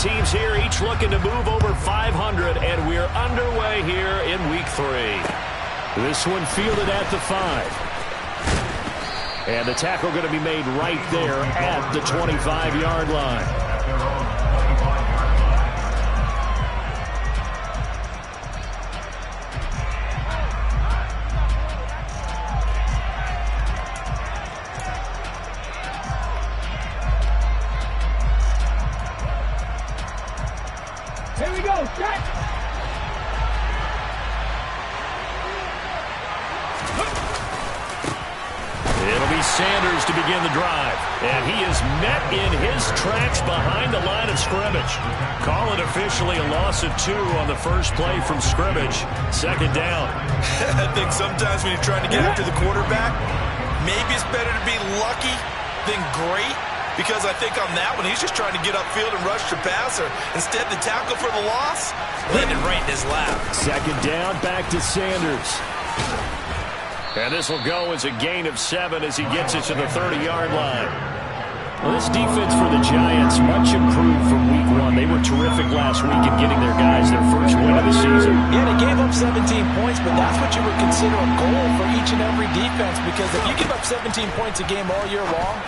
teams here, each looking to move over 500, and we're underway here in Week 3. This one fielded at the 5. And the tackle going to be made right there at the 25-yard line. Here we go, set! It'll be Sanders to begin the drive. And he is met in his tracks behind the line of scrimmage. Call it officially a loss of 2 on the first play from scrimmage. Second down. I think sometimes when you're trying to get after the quarterback, maybe it's better to be lucky than great. Because I think on that one, he's just trying to get upfield and rush the passer. Instead, the tackle for the loss landed right in his lap. Second down, back to Sanders. And this will go as a gain of 7 as he gets it to the 30-yard line. Well, this defense for the Giants, much improved from Week 1. They were terrific last week in getting their guys their first win of the season. Yeah, they gave up 17 points, but that's what you would consider a goal for each and every defense. Because if you give up 17 points a game all year long,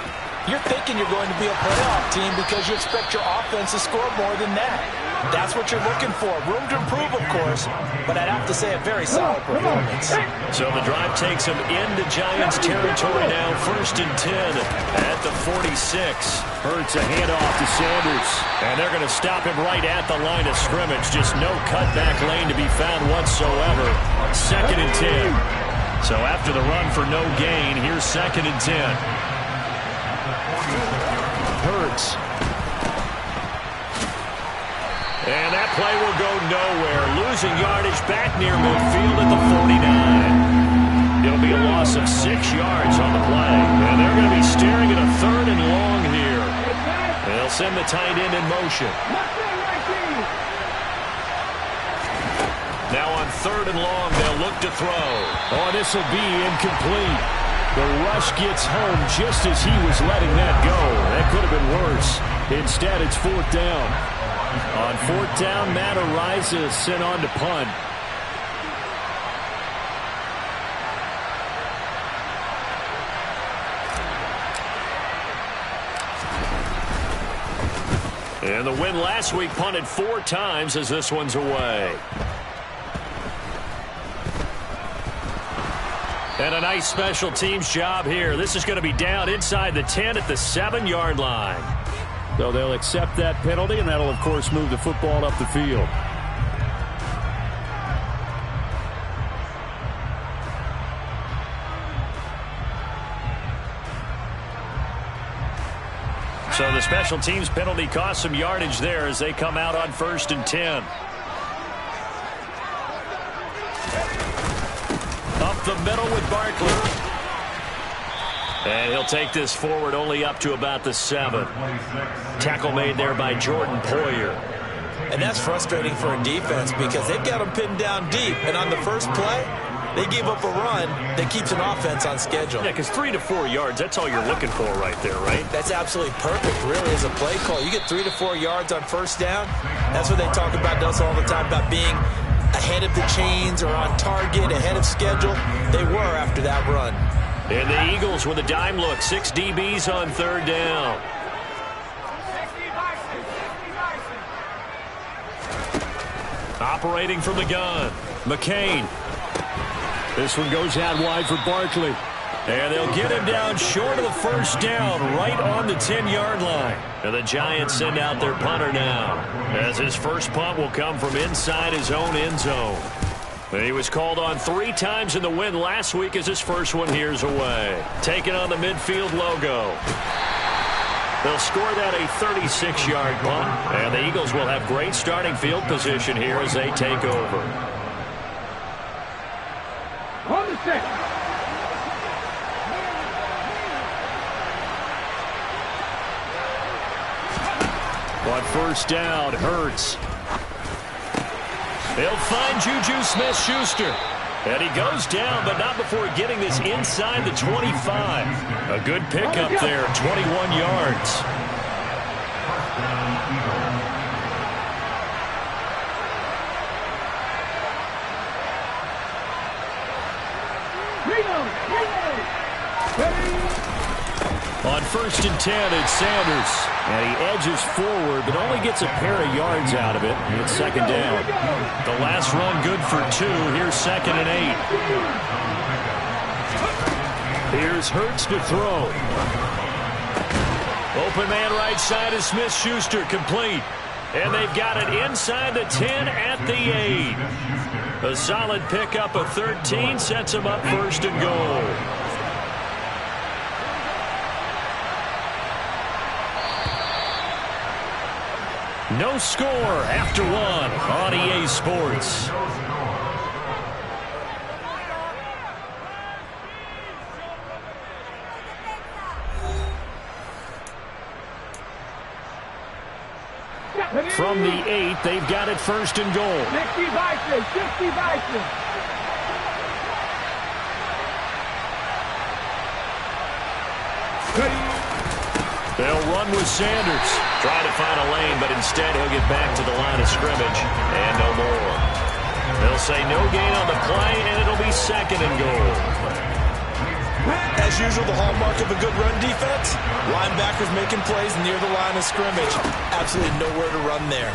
you're thinking you're going to be a playoff team because you expect your offense to score more than that. That's what you're looking for. Room to improve, of course, but I'd have to say a very solid performance. So the drive takes him into Giants territory now, 1st and 10 at the 46. Hurts a handoff to Sanders, and they're going to stop him right at the line of scrimmage. Just no cutback lane to be found whatsoever. 2nd and 10. So after the run for no gain, here's 2nd and 10. Hurts. And that play will go nowhere. Losing yardage back near midfield at the 49. It'll be a loss of 6 yards on the play. And they're going to be staring at a 3rd and long here. They'll send the tight end in motion. Now on 3rd and long, they'll look to throw. Oh, this will be incomplete. The rush gets home just as he was letting that go. That could have been worse. Instead, it's 4th down. On 4th down, Matt Ariza is sent on to punt. And the win last week punted 4 times as this one's away. And a nice special teams job here. This is going to be down inside the 10 at the 7-yard line. So they'll accept that penalty, and that'll, of course, move the football up the field. So the special teams penalty cost some yardage there as they come out on 1st and 10. Up the middle with Barkley. And he'll take this forward only up to about the 7. Tackle made there by Jordan Poyer. And that's frustrating for a defense because they've got them pinned down deep. And on the first play, they gave up a run that keeps an offense on schedule. Yeah, because 3 to 4 yards, that's all you're looking for right there, right? That's absolutely perfect, really, as a play call. You get 3 to 4 yards on 1st down. That's what they talk about us all the time, about being ahead of the chains or on target, ahead of schedule. They were after that run. And the Eagles with a dime look. 6 DBs on 3rd down. Operating from the gun, McCain. This one goes out wide for Barkley. And they'll get him down short of the 1st down, right on the 10-yard line. And the Giants send out their punter now, as his first punt will come from inside his own end zone. He was called on 3 times in the win last week as his first one here's away. Taking on the midfield logo. They'll score that a 36-yard punt, and the Eagles will have great starting field position here as they take over. On the 6. On 1st down, Hurts. They'll find Juju Smith-Schuster. And he goes down, but not before getting this inside the 25. A good pickup there, 21 yards. Reload. On 1st and 10, it's Sanders. And he edges forward, but only gets a pair of yards out of it. It's 2nd down. The last run good for 2. Here's 2nd and 8. Here's Hurts to throw. Open man right side is Smith-Schuster, complete. And they've got it inside the 10 at the 8. A solid pickup of 13 sets them up 1st and goal. No score after 1 on EA Sports. From the 8, they've got it 1st and goal. 60 Bison. They'll run with Sanders. Trying to find a lane, but instead he'll get back to the line of scrimmage. And no more. They'll say no gain on the play, and it'll be 2nd and goal. As usual, the hallmark of a good run defense, linebackers making plays near the line of scrimmage. Absolutely nowhere to run there.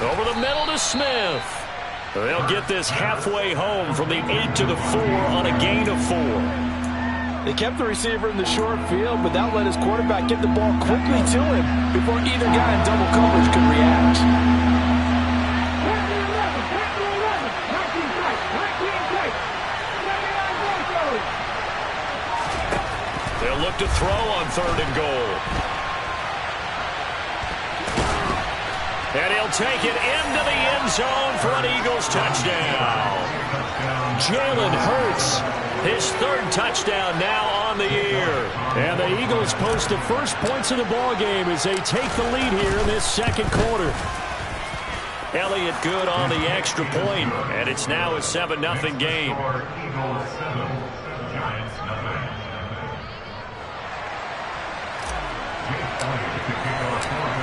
Over the middle to Smith. They'll get this halfway home from the 8 to the 4 on a gain of 4. They kept the receiver in the short field, but that let his quarterback get the ball quickly to him before either guy in double coverage could react. They'll look to throw on 3rd and goal. And he'll take it into the end zone for an Eagles touchdown. Jalen Hurts, his 3rd touchdown now on the year. And the Eagles post the first points of the ball game as they take the lead here in this 2nd quarter. Elliott good on the extra point, and it's now a 7-0 game.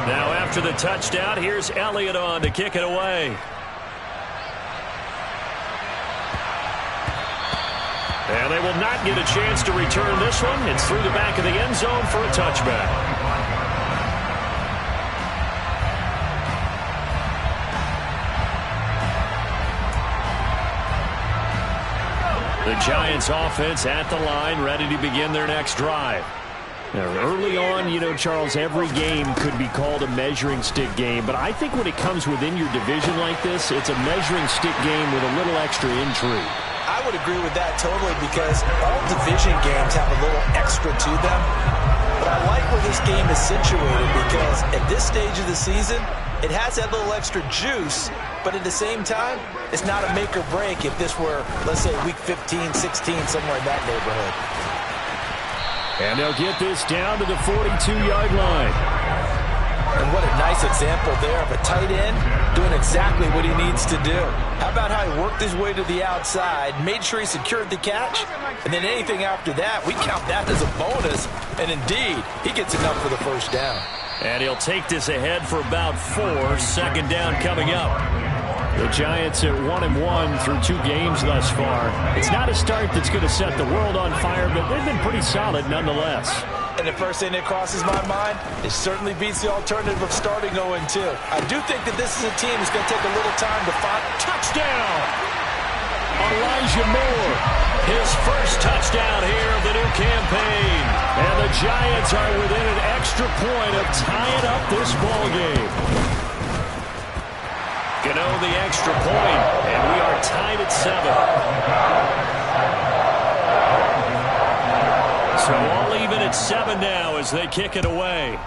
Now after the touchdown, here's Elliott on to kick it away. And they will not get a chance to return this one. It's through the back of the end zone for a touchback. The Giants offense at the line, ready to begin their next drive. Now, early on, you know, Charles, every game could be called a measuring stick game, but I think when it comes within your division like this, it's a measuring stick game with a little extra intrigue. I would agree with that totally because all division games have a little extra to them. But I like where this game is situated because at this stage of the season, it has that little extra juice, but at the same time, it's not a make or break if this were, let's say, week 15, 16, somewhere in that neighborhood. And they'll get this down to the 42-yard line. And what a nice example there of a tight end doing exactly what he needs to do. How about how he worked his way to the outside, made sure he secured the catch, and then anything after that, we count that as a bonus. And indeed, he gets enough for the 1st down. And he'll take this ahead for about 4. 2nd down coming up. The Giants at 1-1 through 2 games thus far. It's not a start that's going to set the world on fire, but they've been pretty solid nonetheless. And the first thing that crosses my mind, it certainly beats the alternative of starting 0-2. I do think that this is a team that's going to take a little time to find. Touchdown! Elijah Moore, his first touchdown here of the new campaign. And the Giants are within an extra point of tying up this ball game. Gano the extra point, and we are tied at 7. So all even at 7 now as they kick it away.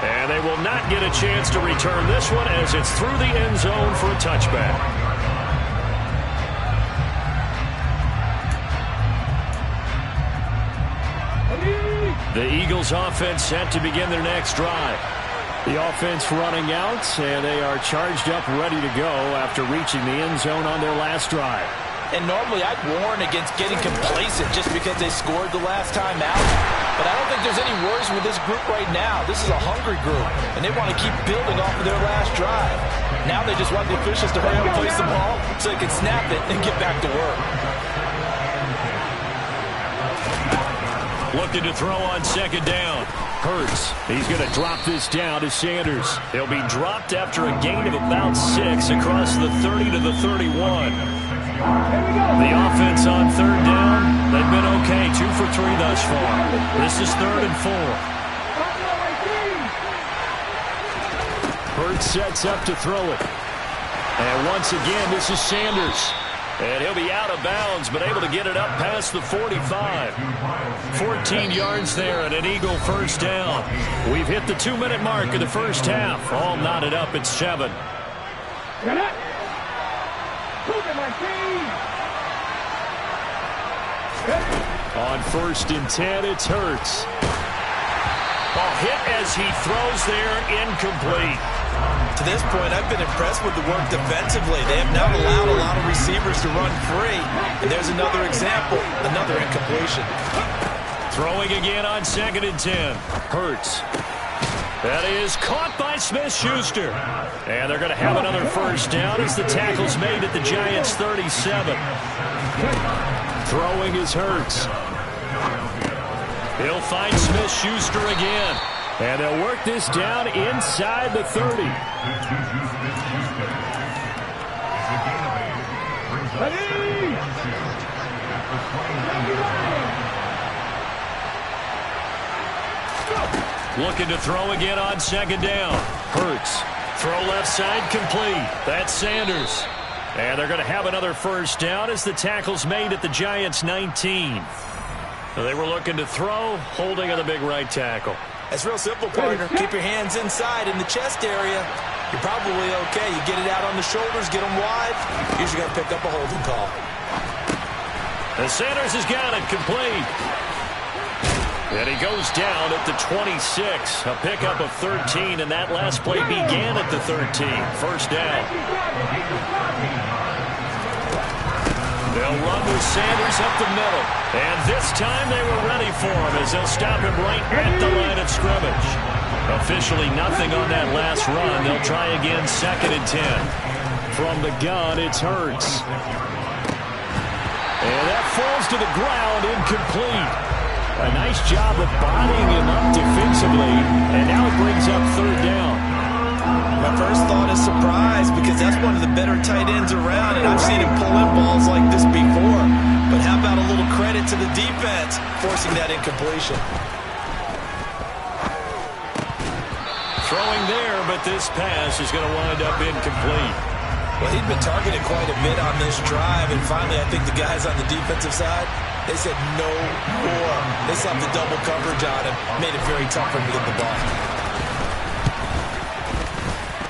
And they will not get a chance to return this one as it's through the end zone for a touchback. The Eagles offense set to begin their next drive. The offense running out, and they are charged up, ready to go after reaching the end zone on their last drive. And normally I'd warn against getting complacent just because they scored the last time out. But I don't think there's any worries with this group right now. This is a hungry group, and they want to keep building off of their last drive. Now they just want the officials to hurry up and place the ball so they can snap it and get back to work. Looking to throw on second down. Hurts. He's going to drop this down to Sanders. He'll be dropped after a gain of about 6 across the 30 to the 31. The offense on third down, they've been okay. 2 for 3 thus far. This is 3rd and 4. Hurts sets up to throw it. And once again, this is Sanders. And he'll be out of bounds, but able to get it up past the 45. 14 yards there and an Eagle first down. We've hit the 2-minute mark of the first half. All knotted up at 7. On 1st and 10, it's Hurts. Ball hit as he throws there, incomplete. To this point, I've been impressed with the work defensively. They have not allowed a lot of receivers to run free. And there's another example, another incompletion. Throwing again on 2nd and 10. Hurts. That is caught by Smith-Schuster. And they're going to have another first down as the tackle's made at the Giants' 37. Throwing is Hurts. He'll find Smith-Schuster again. And they'll work this down inside the 30. Looking to throw again on 2nd down. Hurts. Throw left side complete. That's Sanders. And they're going to have another first down as the tackle's made at the Giants' 19. They were looking to throw, holding on the big right tackle. It's real simple, partner. Keep your hands inside in the chest area. You're probably okay. You get it out on the shoulders, get them wide. Usually got to pick up a holding call. And Sanders has got it complete. And he goes down at the 26. A pickup of 13, and that last play began at the 13. First down. They'll run with Sanders up the middle. And this time they were ready for him as they'll stop him right at the line of scrimmage. Officially nothing on that last run. They'll try again 2nd and 10. From the gun, it's Hurts. And that falls to the ground, incomplete. A nice job of bodying him up defensively. And now it brings up 3rd down. My first thought is surprise because that's one of the better tight ends around, and I've seen him pull in balls like this before. But how about a little credit to the defense forcing that incompletion? Throwing there, but this pass is going to wind up incomplete. Well, he'd been targeted quite a bit on this drive, and finally I think the guys on the defensive side, they said no more. They slapped the double coverage on him, made it very tough for him to get the ball.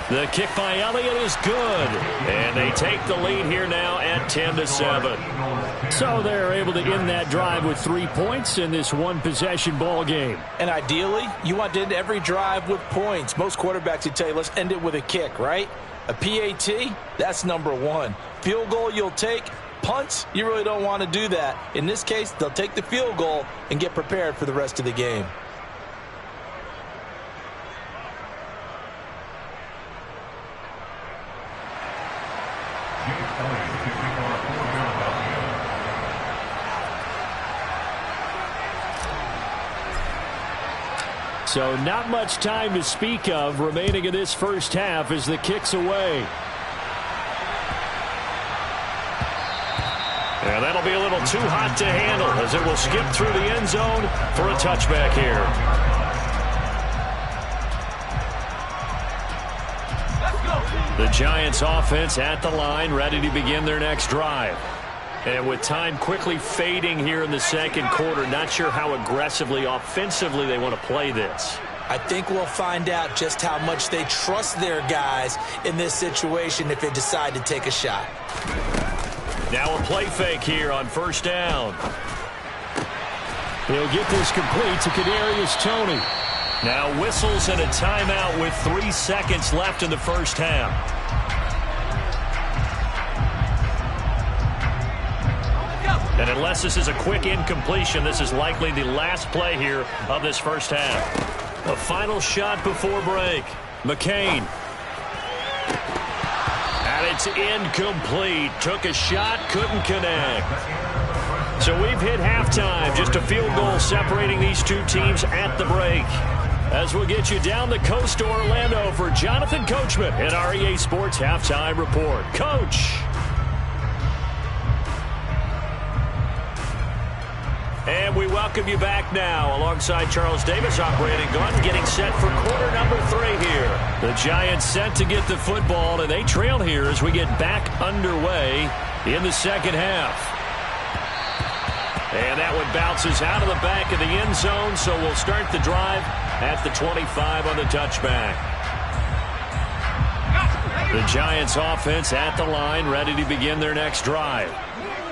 The kick by Elliott is good. And they take the lead here now at 10-7. So they're able to end that drive with 3 points in this one-possession ball game. And ideally, you want to end every drive with points. Most quarterbacks would tell you, let's end it with a kick, right? A PAT, that's number 1. Field goal you'll take. Punts, you really don't want to do that. In this case, they'll take the field goal and get prepared for the rest of the game. So not much time to speak of remaining in this first half as the kick's away. And that'll be a little too hot to handle as it will skip through the end zone for a touchback here. The Giants offense at the line, ready to begin their next drive. And with time quickly fading here in the second quarter, not sure how aggressively, offensively they want to play this. I think we'll find out just how much they trust their guys in this situation if they decide to take a shot. Now a play fake here on first down. He'll get this complete to Kadarius Toney. Now whistles and a timeout with 3 seconds left in the first half. And unless this is a quick incompletion, this is likely the last play here of this first half. A final shot before break. McCain. And it's incomplete. Took a shot, couldn't connect. So we've hit halftime. Just a field goal separating these two teams at the break. As we'll get you down the coast to Orlando for Jonathan Coachman in our EA Sports Halftime Report. Coach. And we welcome you back now alongside Charles Davis, operating gun, getting set for quarter number 3 here. The Giants set to get the football, and they trail here as we get back underway in the second half. And that one bounces out of the back of the end zone, so we'll start the drive at the 25 on the touchback. The Giants offense at the line, ready to begin their next drive.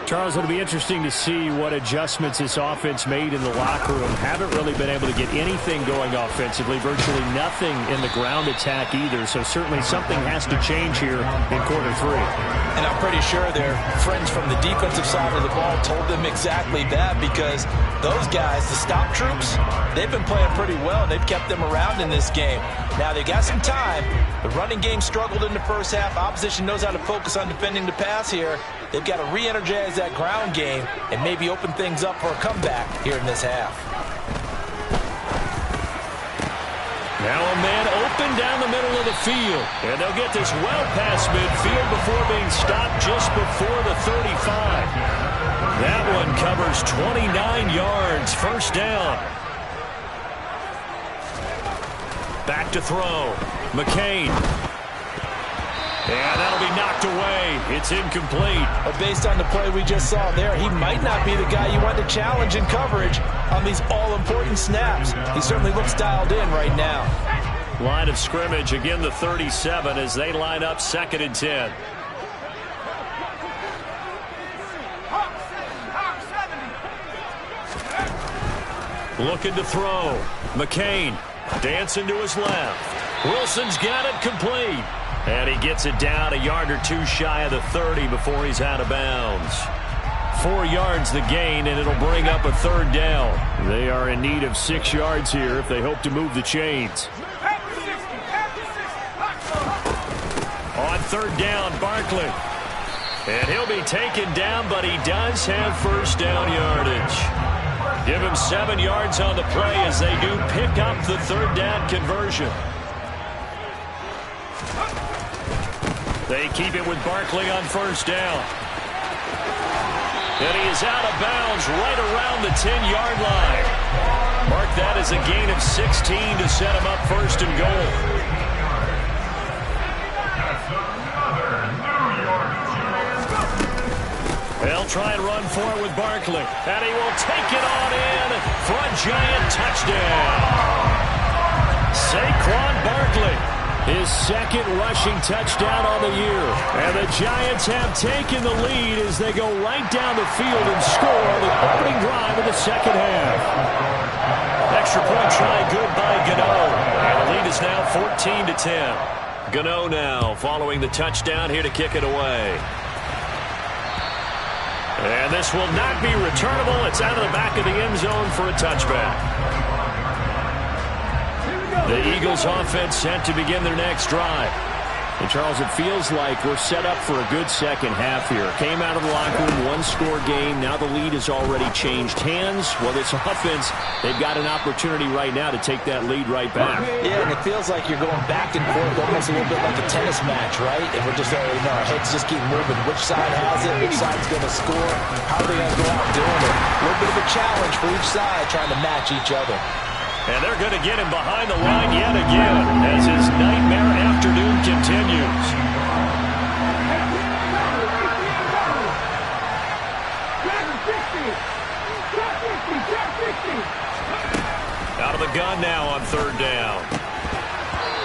Charles, it'll be interesting to see what adjustments this offense made in the locker room. Haven't really been able to get anything going offensively, virtually nothing in the ground attack either. So certainly something has to change here in quarter 3. And I'm pretty sure their friends from the defensive side of the ball told them exactly that, because those guys, the stop troops, they've been playing pretty well, and they've kept them around in this game. Now, they got some time. The running game struggled in the first half. Opposition knows how to focus on defending the pass here. They've got to re-energize that ground game and maybe open things up for a comeback here in this half. Now a man open down the middle of the field. And they'll get this well past midfield before being stopped just before the 35. That one covers 29 yards. First down. Back to throw. McCain. And that'll be knocked away. It's incomplete. But based on the play we just saw there, he might not be the guy you want to challenge in coverage on these all-important snaps. He certainly looks dialed in right now. Line of scrimmage, again the 37 as they line up 2nd and 10. Looking to throw. McCain dancing to his left. Wilson's got it complete. And he gets it down a yard or two shy of the 30 before he's out of bounds. 4 yards the gain, and it'll bring up a 3rd down. They are in need of 6 yards here if they hope to move the chains. On 3rd down, Barkley. And he'll be taken down, but he does have first down yardage. Give him 7 yards on the play as they do pick up the 3rd down conversion. They keep it with Barkley on first down. And he is out of bounds right around the 10-yard line. Mark that as a gain of 16 to set him up 1st and goal. They'll try and run for it with Barkley. And he will take it on in for a Giant touchdown. Saquon Barkley. His 2nd rushing touchdown on the year. And the Giants have taken the lead as they go right down the field and score on the opening drive of the 2nd half. Extra point try good by Gano. And the lead is now 14-10. Gano now following the touchdown here to kick it away. And this will not be returnable. It's out of the back of the end zone for a touchback. The Eagles offense set to begin their next drive. And Charles, it feels like we're set up for a good second half here. Came out of the locker room, 1-score game. Now the lead has already changed hands. Well, this offense, they've got an opportunity right now to take that lead right back. Yeah, and it feels like you're going back and forth, almost a little bit like a tennis match, right? And we're just, our heads just keep moving. Which side has it? Which side's going to score? How are they going to go out doing it? A little bit of a challenge for each side, trying to match each other. And they're going to get him behind the line yet again as his nightmare afternoon continues. Out of the gun now on 3rd down.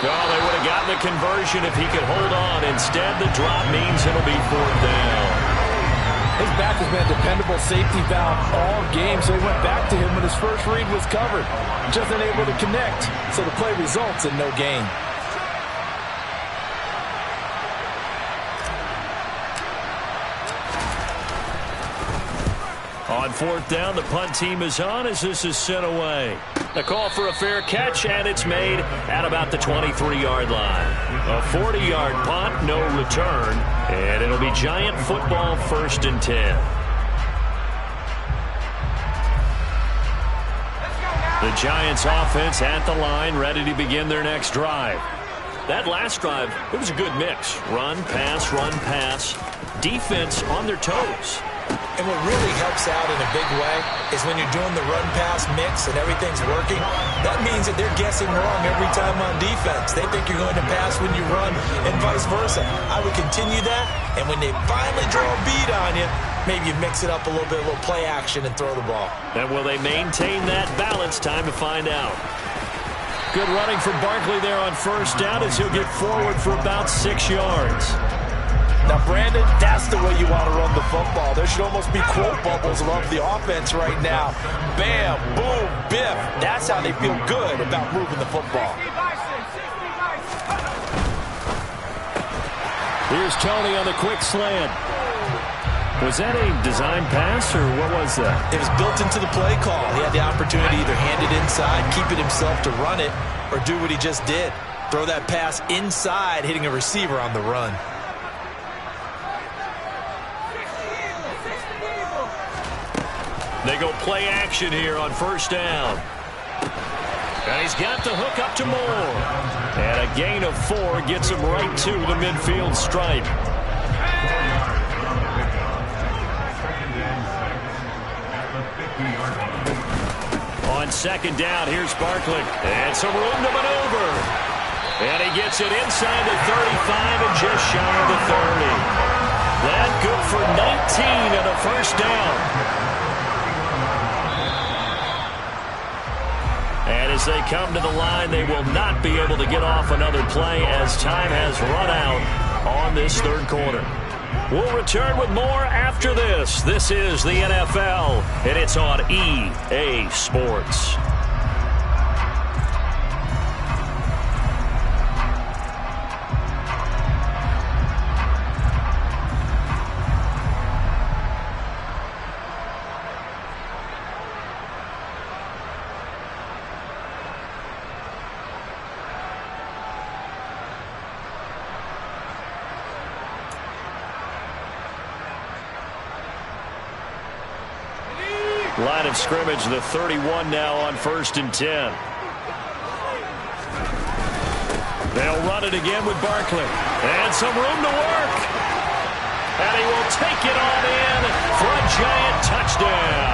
Oh, they would have gotten the conversion if he could hold on. Instead, the drop means it'll be 4th down. His back has been a dependable safety valve all game, so he went back to him when his first read was covered. Just unable to connect, so the play results in no gain. On fourth down, the punt team is on as this is sent away. A call for a fair catch, and it's made at about the 23-yard line. A 40-yard punt, no return, and it'll be Giant football 1st and 10. The Giants offense at the line, ready to begin their next drive. That last drive, it was a good mix. Run, pass, defense on their toes. And what really helps out in a big way is when you're doing the run-pass mix and everything's working, that means that they're guessing wrong every time on defense. They think you're going to pass when you run and vice versa. I would continue that, and when they finally draw a beat on you, maybe you mix it up a little bit, a little play action, and throw the ball. And will they maintain that balance? Time to find out. Good running from Barkley there on first down as he'll get forward for about 6 yards. Now, Brandon, that's the way you want to run the football. There should almost be quote bubbles above the offense right now. Bam, boom, biff. That's how they feel good about moving the football. Here's Tony on the quick slant. Was that a design pass, or what was that? It was built into the play call. He had the opportunity to either hand it inside, keep it himself to run it, or do what he just did. Throw that pass inside, hitting a receiver on the run. They go play action here on first down. And he's got the hook up to Moore. And a gain of 4 gets him right to the midfield stripe. On second down, here's Barkley. And some room to maneuver. And he gets it inside the 35 and just shy of the 30. That good for 19 and a first down. And as they come to the line, they will not be able to get off another play as time has run out on this third quarter. We'll return with more after this. This is the NFL, and it's on EA Sports. Line of scrimmage, the 31 now on 1st and 10. They'll run it again with Barkley. And some room to work. And he will take it on in for a Giant touchdown.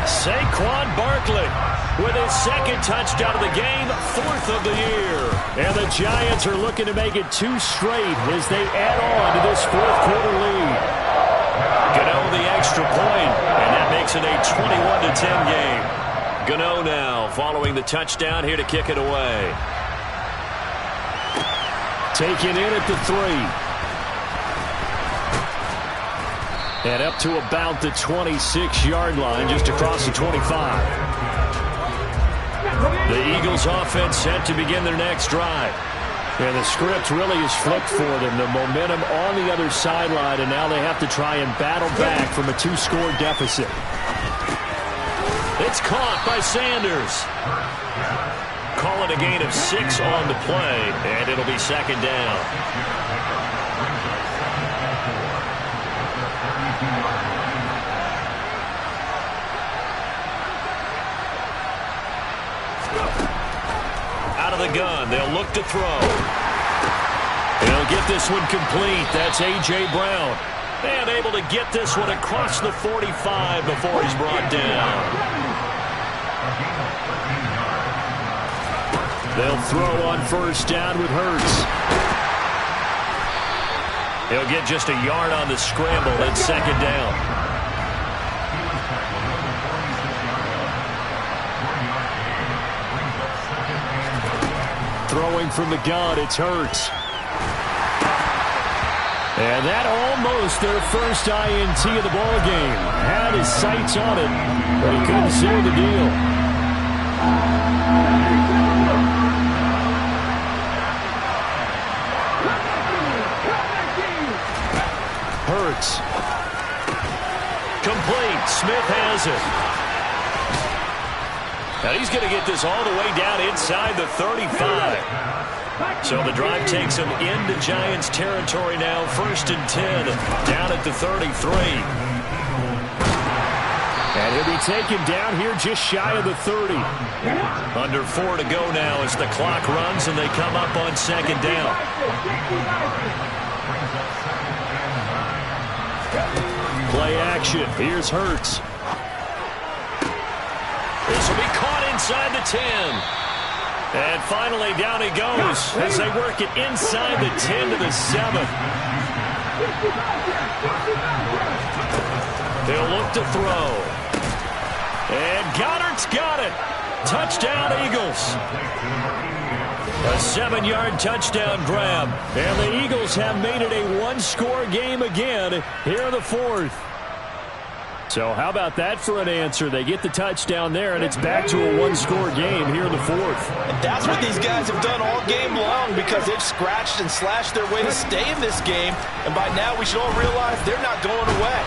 Saquon Barkley with his second touchdown of the game, 4th of the year. And the Giants are looking to make it 2 straight as they add on to this 4th quarter lead. Gano the extra point, and that makes it a 21-10 game. Gano now following the touchdown here to kick it away. Taken in at the 3. And up to about the 26-yard line, just across the 25. The Eagles offense set to begin their next drive. And the script really is flipped for them. The momentum on the other sideline, and now they have to try and battle back from a 2-score deficit. It's caught by Sanders. Call it a gain of 6 on the play, and it'll be second down. Out of the gun, they'll look to throw. He'll get this one complete. That's A.J. Brown. And able to get this one across the 45 before he's brought down. They'll throw on first down with Hurts. He'll get just a yard on the scramble. It's second down. Throwing from the gun, it's Hurts. And that almost their first INT of the ball game. Had his sights on it, but he couldn't seal the deal. Hurts. Complete. Smith has it. Now he's going to get this all the way down inside the 35. So the drive takes him into Giants territory now. 1st and 10, down at the 33. And he'll be taken down here just shy of the 30. Under 4 to go now as the clock runs and they come up on 2nd down. Play action. Here's Hurts. This will be caught inside the 10. And finally down he goes as they work it inside the 10 to the 7. They'll look to throw. And Goddard's got it. Touchdown, Eagles. A 7-yard touchdown grab. And the Eagles have made it a one-score game again here in the 4th. So how about that for an answer? They get the touchdown there, and it's back to a one-score game here in the 4th. And that's what these guys have done all game long because they've scratched and slashed their way to stay in this game. And by now, we should all realize they're not going away.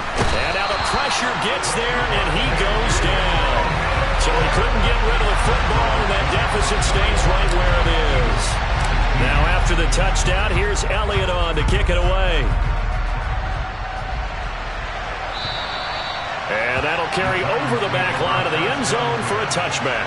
And now the pressure gets there, and he goes down. So he couldn't get rid of the football, and that deficit stays right where it is. Now after the touchdown, here's Elliott on to kick it away. And that'll carry over the back line of the end zone for a touchback.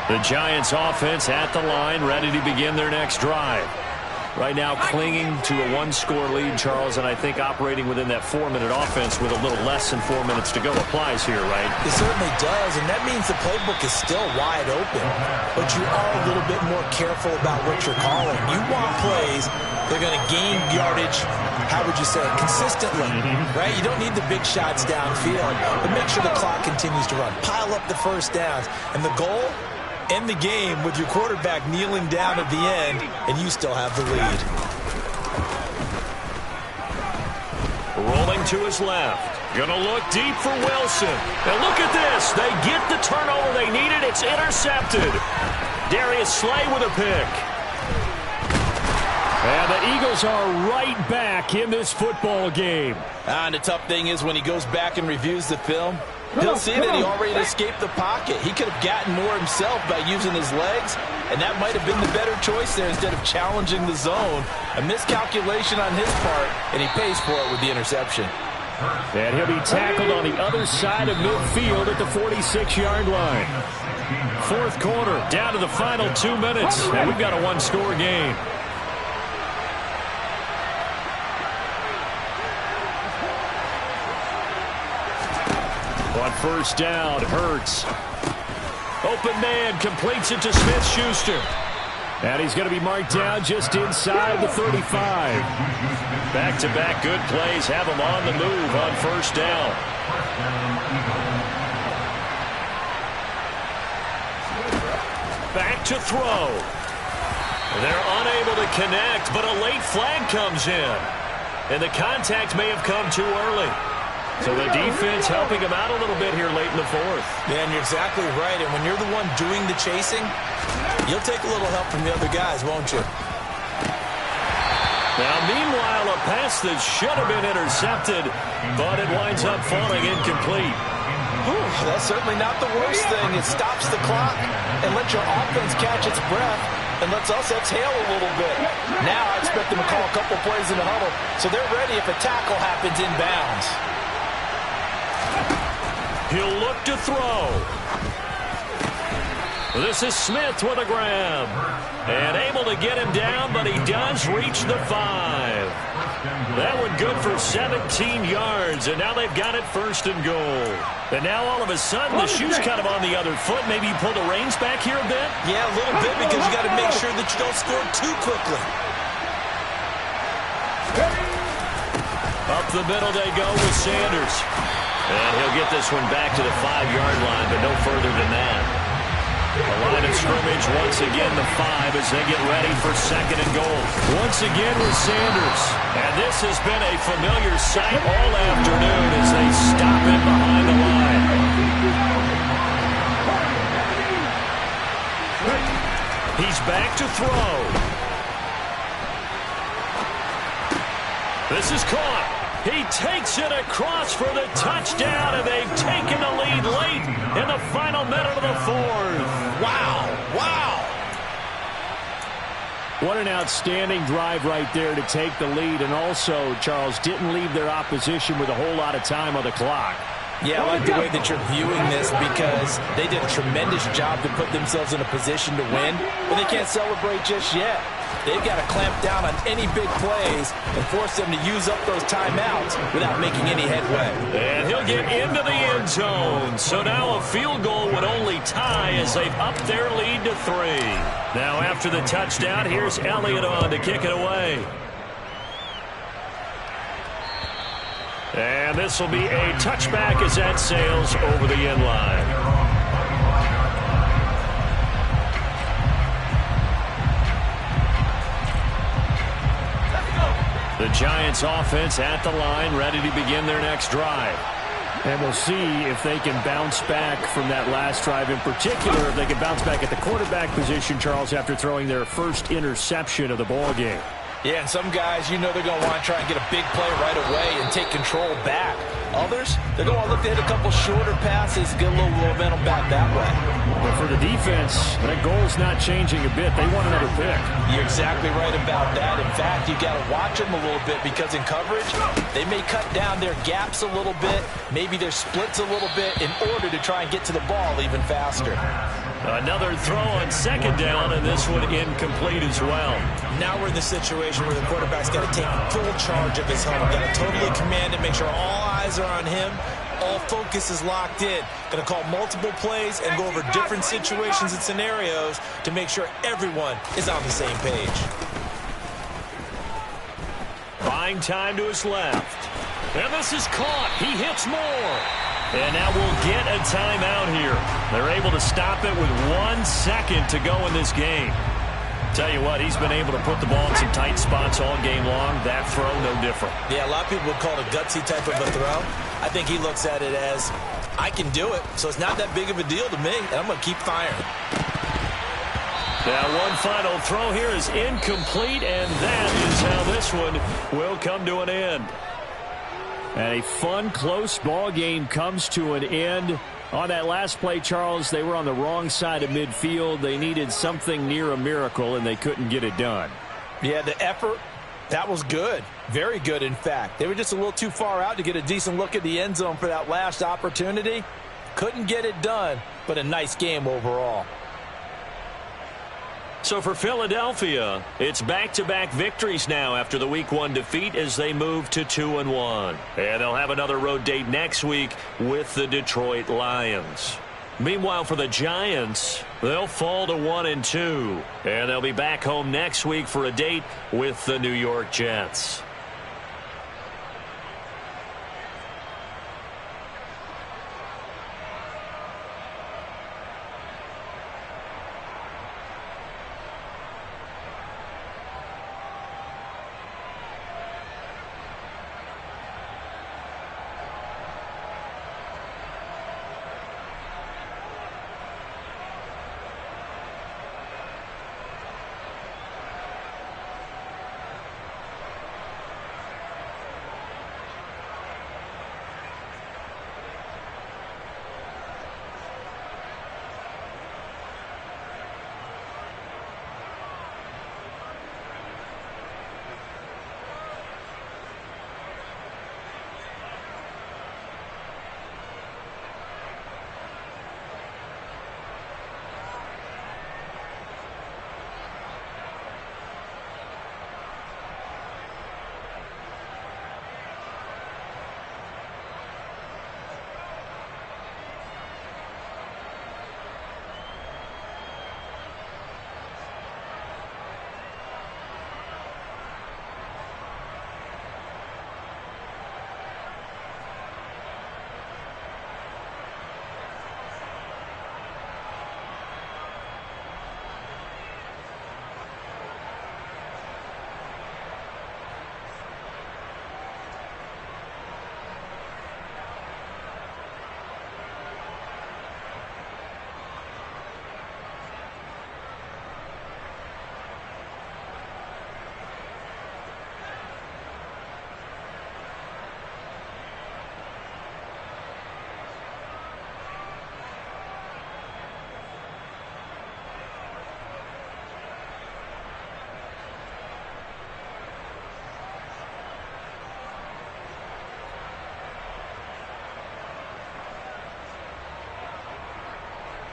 The Giants offense at the line, ready to begin their next drive. Right now clinging to a one-score lead, Charles, and I think operating within that 4-minute offense with a little less than 4 minutes to go applies here, right? It certainly does, and that means the playbook is still wide open. But you are a little bit more careful about what you're calling. You want plays they're going to gain yardage, how would you say, consistently, right? You don't need the big shots downfield, but make sure the clock continues to run. Pile up the first downs, and the goal? End the game with your quarterback kneeling down at the end, and you still have the lead. Rolling to his left. Gonna look deep for Wilson. And look at this. They get the turnover they needed. It's intercepted. Darius Slay with a pick. And the Eagles are right back in this football game. And the tough thing is when he goes back and reviews the film, he'll see that he already escaped the pocket. He could have gotten more himself by using his legs, and that might have been the better choice there instead of challenging the zone. A miscalculation on his part, and he pays for it with the interception. And he'll be tackled on the other side of midfield at the 46-yard line. Fourth quarter, down to the final 2 minutes, and we've got a one-score game. On first down, Hurts. Open man, completes it to Smith-Schuster. And he's going to be marked down just inside the 35. Back-to-back good plays have him on the move on first down. Back to throw. They're unable to connect, but a late flag comes in. And the contact may have come too early. So the defense helping him out a little bit here late in the fourth. Yeah, and you're exactly right. And when you're the one doing the chasing, you'll take a little help from the other guys, won't you? Now, meanwhile, a pass that should have been intercepted, but it winds up falling incomplete. Whew, that's certainly not the worst thing. It stops the clock and lets your offense catch its breath and lets us exhale a little bit. Now I expect them to call a couple plays in the huddle so they're ready if a tackle happens inbounds. He'll look to throw. This is Smith with a grab. And able to get him down, but he does reach the 5. That one good for 17 yards, and now they've got it first and goal. And now all of a sudden, the shoe's kind of on the other foot. Maybe you pull the reins back here a bit? Yeah, a little bit because you got to make sure that you don't score too quickly. Up the middle they go with Sanders. And he'll get this one back to the 5-yard line, but no further than that. The line of scrimmage once again the 5 as they get ready for second and goal. Once again with Sanders. And this has been a familiar sight all afternoon as they stop him behind the line. Takes it across for the touchdown, and they've taken the lead late in the final minute of the fourth. Wow. Wow. What an outstanding drive right there to take the lead, and also, Charles, didn't leave their opposition with a whole lot of time on the clock. Yeah, I like the way that you're viewing this because they did a tremendous job to put themselves in a position to win, but they can't celebrate just yet. They've got to clamp down on any big plays and force them to use up those timeouts without making any headway. And he'll get into the end zone. So now a field goal would only tie as they've upped their lead to 3. Now after the touchdown, here's Elliott on to kick it away. And this will be a touchback as that sails over the end line. The Giants offense at the line, ready to begin their next drive. And we'll see if they can bounce back from that last drive. In particular, if they can bounce back at the quarterback position, Charles, after throwing their first interception of the ball game. Yeah, and some guys, you know they're going to want to try and get a big play right away and take control back. Others, they're going to look to hit a couple shorter passes, get a little momentum back that way. But for the defense, that goal's not changing a bit. They want another pick. You're exactly right about that. In fact, you got to watch them a little bit because in coverage, they may cut down their gaps a little bit, maybe their splits a little bit in order to try and get to the ball even faster. Another throw on second down, and this one incomplete as well. Now we're in the situation where the quarterback's got to take full charge of his helmet. Got to totally command it, make sure all eyes are on him. All focus is locked in. Going to call multiple plays and go over different situations and scenarios to make sure everyone is on the same page. Buying time to his left. And this is caught. He hits more. And now we'll get a timeout here. They're able to stop it with 1 second to go in this game. Tell you what, he's been able to put the ball in some tight spots all game long. That throw, no different. Yeah, a lot of people would call it a gutsy type of a throw. I think he looks at it as, I can do it, so it's not that big of a deal to me, and I'm going to keep firing. Now one final throw here is incomplete, and that is how this one will come to an end. And a fun, close ball game comes to an end. On that last play, Charles, they were on the wrong side of midfield. They needed something near a miracle, and they couldn't get it done. Yeah, the effort, that was good. Very good, in fact. They were just a little too far out to get a decent look at the end zone for that last opportunity. Couldn't get it done, but a nice game overall. So for Philadelphia, it's back-to-back victories now after the Week 1 defeat as they move to 2-1. And they'll have another road date next week with the Detroit Lions. Meanwhile, for the Giants, they'll fall to 1-2. And they'll be back home next week for a date with the New York Jets.